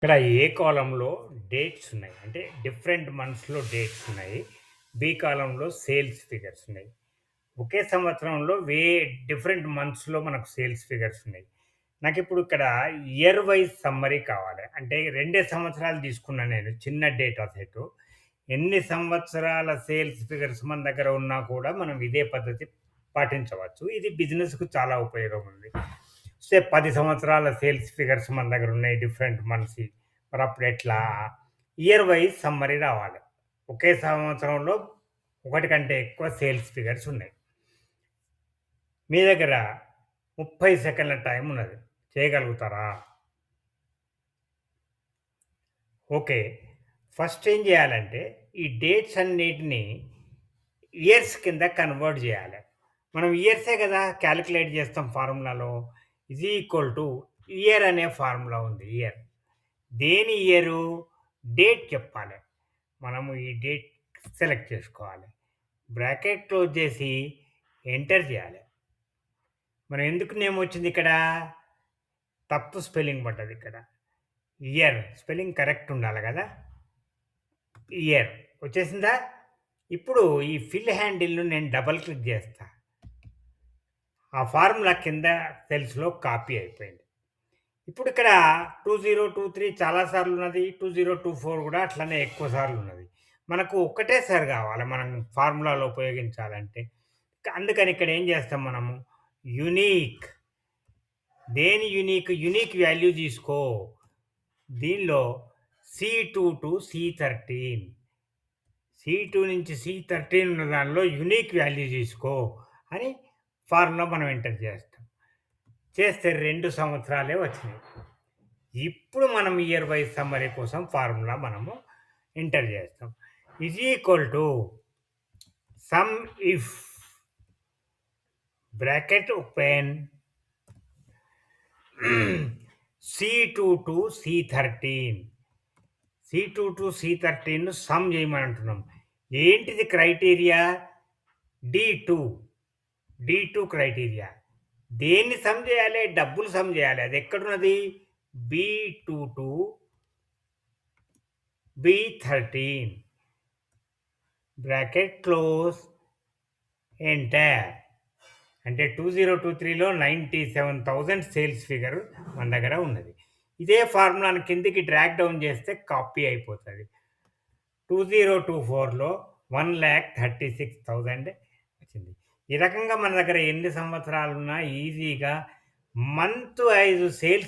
ఇక్కడ ఏ కాలమ్‌లో డేట్స్ ఉన్నాయి. అంటే డిఫరెంట్ మంత్స్‌లో డేట్స్ ఉన్నాయి. బి కాలమ్‌లో సేల్స్ ఫిగర్స్ ఉన్నాయి. ఒకే సంవత్సరంలో డిఫరెంట్ మంత్స్‌లో మనకు సేల్స్ ఫిగర్స్ ఉన్నాయి. నాకిప్పుడు ఇక్కడ ఇయర్ వైస్ సమ్మరీ కావాలి. అంటే 2 సంవత్సరాలు తీసుకున్నా నేను చిన్న డేటా సెట్టు. ఎన్ని సంవత్సరాల సేల్స్ ఫిగర్స్ మన దగ్గర ఉన్నా కూడా మనం ఇదే పద్ధతి పాటించవచ్చు. ఇది బిజినెస్‌కు చాలా ఉపయోగం ఉంది. 10 సంవత్సరాల సేల్స్ ఫిగర్స్ మన దగ్గర ఉన్నాయి డిఫరెంట్ మంత్స్‌యి. మరప్పుడెట్లా? ఇయర్ వైస్ సమ్మరీ రావాలి. ఒకే సంవత్సరంలో ఒకటి కంటే ఎక్కువ సేల్స్ ఫిగర్స్ ఉన్నాయి. మీ దగ్గర 30 సెకన్ల టైం ఉన్నది. చేయగలుగుతారా? ఓకే. ఫస్ట్ ఏం జేయాలంటే, ఈ డేట్స్ అన్నిటిని ఇయర్స్ కింద కన్వర్ట్ జేయాలి. మనం ఇయర్సే గదా! కాలిక్యులేట్ జేస్తాం ఫార్ములాలో. ఈక్వల్ టు ఇయర్ అనే ఫార్ములా ఉంది. ఇయర్. దేని ఇయరు? డేట్ చెప్పాలి. మనము ఈ డేట్ సెలెక్ట్ చేసుకోవాలి. బ్రాకెట్ క్లోజ్ జేసి ఎంటర్ జేయాలి. మనం ఎందుకు నేమొచ్చిందిక్కడ? తప్పు స్పెల్లింగ్ పడ్డదిక్కడ. ఇయర్ స్పెల్లింగ్ కరెక్ట్ ఉండాలి గదా! ఇయర్ వచ్చేసిందా? ఇప్పుడు ఈ ఫిల్ హ్యాండిల్‌ను నేను డబుల్ క్లిక్ జేస్తా. ఆ ఫార్ములా కింద సెల్స్‌లో కాపీ అయిపోయింది. ఇప్పుడిక్కడ 2023 చాలా సార్లున్నది. 2024 గూడా అట్లనే ఎక్కువ సార్లున్నది. మనకు ఒక్కటేసారి గావాలి మనం ఫార్ములాలో ఉపయోగించాలంటే. అందుకని ఇక్కడ ఏం జేస్తాం మనము యూనిక్. దేని యూనిక్? యూనిక్ వాల్యూ తీసుకో. దీనిలో C2 టు C13. C2 నుంచి C13 ఉన్న దానిలో యూనిక్ వాల్యూ తీసుకో అని ఫార్ములా మనం ఎంటర్ చేస్తాం. చేస్తే 2 సంవత్సరాలే వచ్చినాయి. ఇప్పుడు మనం ఇయర్ వైస్ సమ్మరీ కోసం ఫార్ములా మనము ఎంటర్ చేస్తాం. Equal to some if bracket open C2 to C13. C2 to C13 some చేయమని అంటున్నాం. ఏంటిది క్రైటీరియా? D2. D2 criteria. దేన్ని సమ్ చేయాలి? డబ్బులు సమ్ చేయాలి. అది ఎక్కడున్నది? B2 to B13. Bracket close. Enter. అంటే 2023లో 97,000 సేల్స్ ఫిగర్ మన దగ్గర ఉన్నది. ఇదే ఫార్ములాను కిందకి డ్రాగ్ డౌన్ చేస్తే కాపీ అయిపోతది. 2024లో 1,36,000 వచ్చింది. ఈ రకంగా మన దగ్గర ఎన్ని సంవత్సరాలున్నా ఈజీగా మంత్ వైస్ సేల్స్